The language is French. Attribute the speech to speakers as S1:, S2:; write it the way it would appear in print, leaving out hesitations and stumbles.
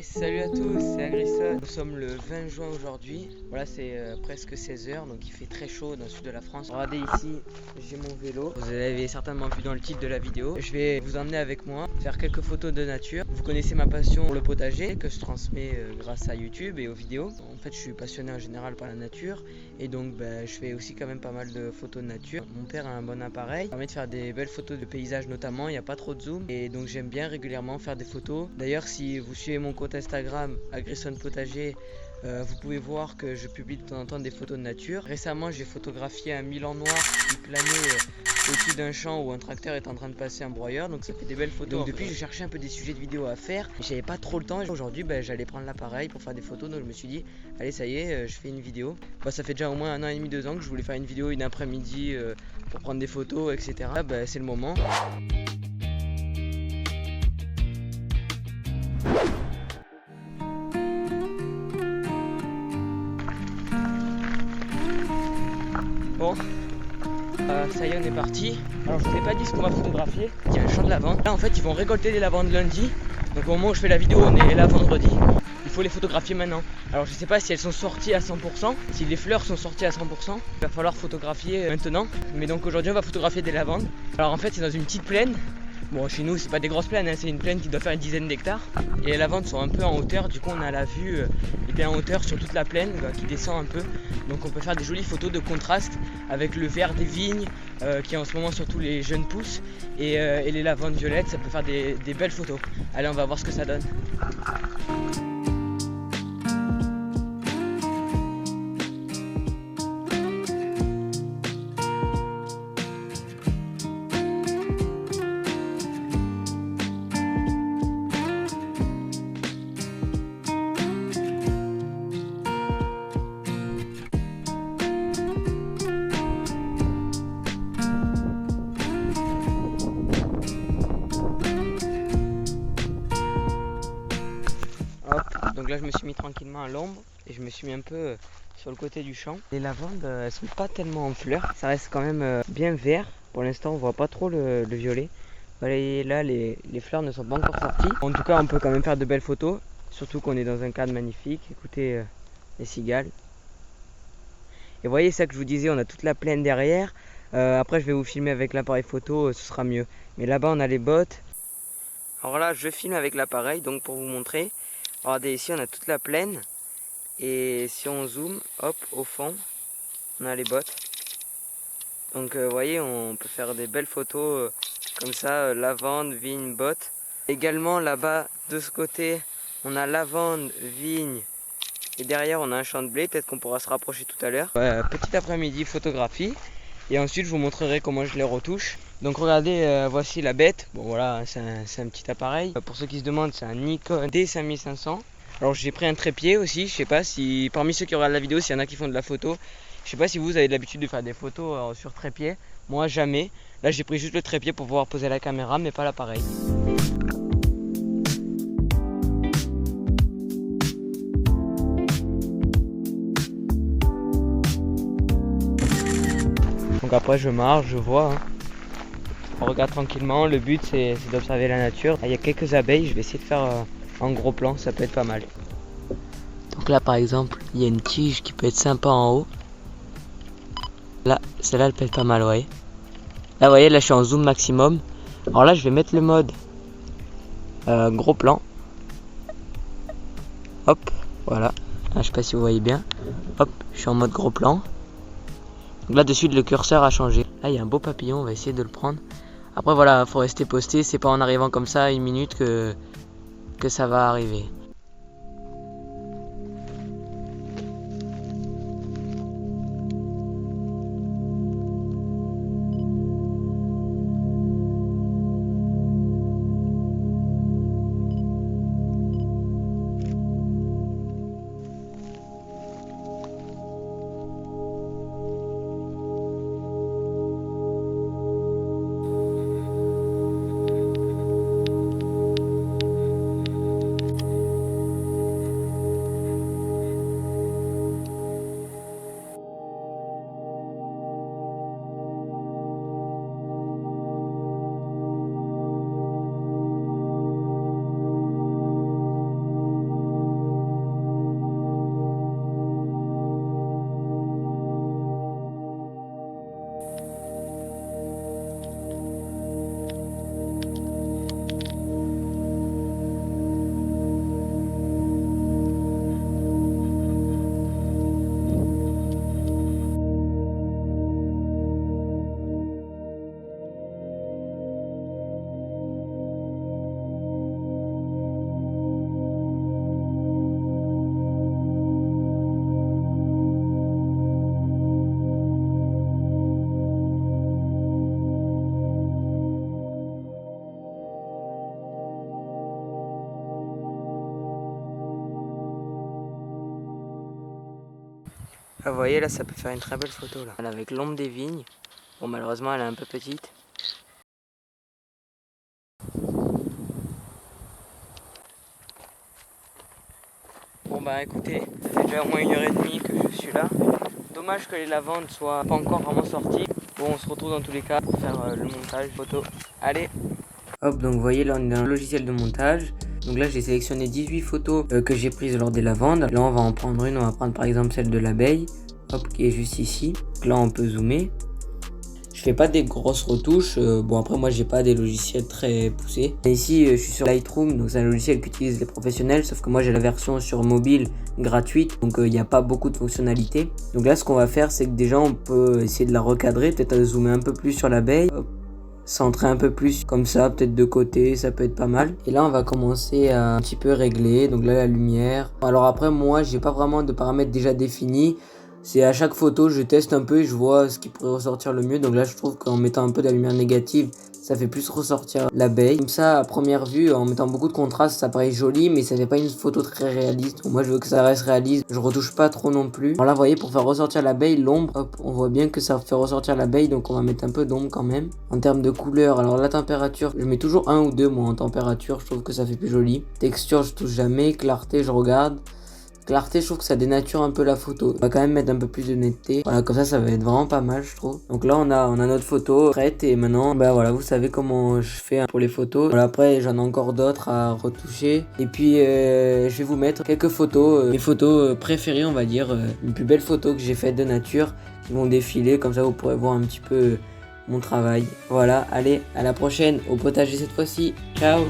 S1: Salut à tous, c'est Agrisson. Nous sommes le 20 juin aujourd'hui. Voilà, c'est presque 16h, donc il fait très chaud dans le sud de la France. Regardez ici, j'ai mon vélo. Vous l'avez certainement vu dans le titre de la vidéo. Je vais vous emmener avec moi, faire quelques photos de nature. Vous connaissez ma passion pour le potager, que je transmets grâce à YouTube et aux vidéos. En fait, je suis passionné en général par la nature. Et donc, je fais aussi quand même pas mal de photos de nature. Mon père a un bon appareil, ça permet de faire des belles photos de paysages notamment. Il n'y a pas trop de zoom. Et donc, j'aime bien régulièrement faire des photos. D'ailleurs, si vous suivez mon compte Instagram, Agrisson Potager, vous pouvez voir que je publie de temps en temps des photos de nature. Récemment, j'ai photographié un milan noir qui planait au-dessus d'un champ où un tracteur est en train de passer un broyeur, donc ça fait des belles photos. Donc depuis, je cherchais un peu des sujets de vidéos à faire, mais j'avais pas trop le temps. Aujourd'hui, j'allais prendre l'appareil pour faire des photos, donc je me suis dit, allez, ça y est, je fais une vidéo. Ça fait déjà au moins 1 an et demi, 2 ans que je voulais faire une vidéo une après-midi pour prendre des photos, etc. C'est le moment. Bon, ça y est, on est parti. Alors je vous ai pas dit ce qu'on va photographier. Il y a un champ de lavande. Là en fait ils vont récolter les lavandes lundi. Donc au moment où je fais la vidéo, on est là vendredi. Il faut les photographier maintenant. Alors je sais pas si elles sont sorties à 100%, si les fleurs sont sorties à 100%. Il va falloir photographier maintenant. Mais donc aujourd'hui on va photographier des lavandes. Alors en fait c'est dans une petite plaine. Bon, chez nous c'est pas des grosses plaines, hein, c'est une plaine qui doit faire une dizaine d'hectares. Et les lavandes sont un peu en hauteur, du coup on a la vue bien en hauteur sur toute la plaine qui descend un peu. Donc on peut faire des jolies photos de contraste avec le vert des vignes qui en ce moment surtout les jeunes pousses et les lavandes violettes, ça peut faire des belles photos. Allez, on va voir ce que ça donne. Donc là je me suis mis tranquillement à l'ombre et je me suis mis un peu sur le côté du champ. Les lavandes elles sont pas tellement en fleurs, ça reste quand même bien vert. Pour l'instant on voit pas trop le violet. Voilà, et là les fleurs ne sont pas encore sorties. En tout cas on peut quand même faire de belles photos, surtout qu'on est dans un cadre magnifique. Écoutez les cigales. Et vous voyez ça que je vous disais, on a toute la plaine derrière. Après je vais vous filmer avec l'appareil photo, ce sera mieux. Mais là-bas on a les bottes. Alors là je filme avec l'appareil donc pour vous montrer. Regardez ici on a toute la plaine. Et si on zoome, hop, au fond, on a les bottes. Donc vous voyez, on peut faire des belles photos comme ça, lavande, vigne, bottes. Également là-bas, de ce côté, on a lavande, vigne. Et derrière, on a un champ de blé, peut-être qu'on pourra se rapprocher tout à l'heure. Petit après-midi, photographie. Et ensuite, je vous montrerai comment je les retouche. Donc regardez, voici la bête. Bon voilà, c'est un petit appareil. Pour ceux qui se demandent, c'est un Nikon D5500. Alors j'ai pris un trépied aussi, je sais pas si parmi ceux qui regardent la vidéo, s'il y en a qui font de la photo, je sais pas si vous avez l'habitude de faire des photos sur trépied. Moi jamais. Là j'ai pris juste le trépied pour pouvoir poser la caméra mais pas l'appareil. Donc après je marche, je vois. On regarde tranquillement, le but c'est d'observer la nature. Il y a quelques abeilles, je vais essayer de faire un gros plan, ça peut être pas mal. Donc là par exemple, il y a une tige qui peut être sympa en haut. Là, celle-là elle peut être pas mal, ouais. Là vous voyez, là je suis en zoom maximum. Alors là je vais mettre le mode gros plan. Hop, voilà. Là, je sais pas si vous voyez bien. Hop, je suis en mode gros plan. Donc là dessus le curseur a changé. Là il y a un beau papillon, on va essayer de le prendre. Après voilà, faut rester posté, c'est pas en arrivant comme ça à 1 minute que ça va arriver. Ah, vous voyez là, ça peut faire une très belle photo là. Avec l'ombre des vignes. Bon, malheureusement elle est un peu petite. Bon bah écoutez, ça fait déjà au moins 1h30 que je suis là. Dommage que les lavandes soient pas encore vraiment sorties. Bon, on se retrouve dans tous les cas pour faire le montage photo. Allez. Hop, donc vous voyez là on est dans le logiciel de montage. Donc là j'ai sélectionné 18 photos que j'ai prises lors des lavandes. Là on va en prendre une, on va prendre par exemple celle de l'abeille. Hop, qui est juste ici. Donc là on peut zoomer. Je fais pas des grosses retouches. Bon après moi j'ai pas des logiciels très poussés. Et ici je suis sur Lightroom, donc c'est un logiciel qu'utilisent les professionnels, sauf que moi j'ai la version sur mobile gratuite, donc il n'y a pas beaucoup de fonctionnalités. Donc là ce qu'on va faire c'est que déjà on peut essayer de la recadrer, peut-être zoomer un peu plus sur l'abeille, centrer un peu plus comme ça, peut-être de côté, ça peut être pas mal. Et là on va commencer à un petit peu régler, donc là la lumière. Alors après moi j'ai pas vraiment de paramètres déjà définis. C'est à chaque photo, je teste un peu et je vois ce qui pourrait ressortir le mieux. Donc là, je trouve qu'en mettant un peu de la lumière négative, ça fait plus ressortir l'abeille. Comme ça, à première vue, en mettant beaucoup de contraste, ça paraît joli, mais ça fait pas une photo très réaliste. Donc moi, je veux que ça reste réaliste. Je retouche pas trop non plus. Alors là, vous voyez, pour faire ressortir l'abeille, l'ombre, hop, on voit bien que ça fait ressortir l'abeille. Donc on va mettre un peu d'ombre quand même. En termes de couleur, alors la température, je mets toujours 1 ou 2 moi en température. Je trouve que ça fait plus joli. Texture, je touche jamais. Clarté, je regarde. Clarté, je trouve que ça dénature un peu la photo. On va quand même mettre un peu plus de netteté. Voilà, comme ça va être vraiment pas mal, je trouve. Donc là, on a notre photo prête et maintenant, bah voilà, vous savez comment je fais pour les photos. Voilà, après, j'en ai encore d'autres à retoucher. Et puis, je vais vous mettre quelques photos, mes photos préférées, on va dire, les plus belles photos que j'ai faites de nature qui vont défiler. Comme ça, vous pourrez voir un petit peu mon travail. Voilà, allez, à la prochaine, au potager cette fois-ci. Ciao!